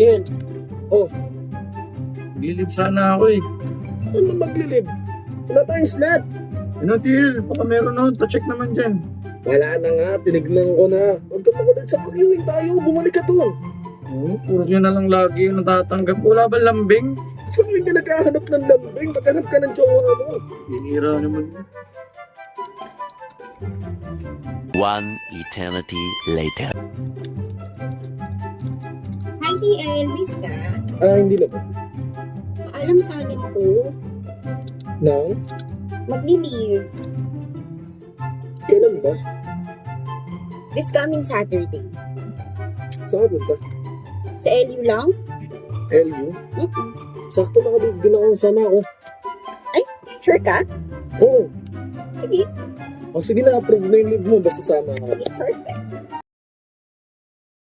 Ian, Oh, lilib sana ako eh. ano maglilib? Wala tayong slot. Ano, Til? Baka meron nun. Pa-check naman dyan. Wala na nga, tinignan ko na. Huwag ka makulit sa queuing tayo, bumalik ka doon. Puro yun na lang lagi yung natatanggap. Wala ba lambing? Sa akin ka naghahanap ng lambing, maghanap ka ng jowa mo. Hinira naman. One eternity later. Hi, TL. Miss ka? Hindi na ba? Paalam sa amin ko. Nang? Magli-leave. Kailan ba? This coming Saturday. Saan ka punta? Sa LU lang? LU? Mm-mm. Sakto nakalive din ako, sana ako. Sure ka? Oo. Sige. Sige na, approve na yung leave mo, basta sama ako. Perfect.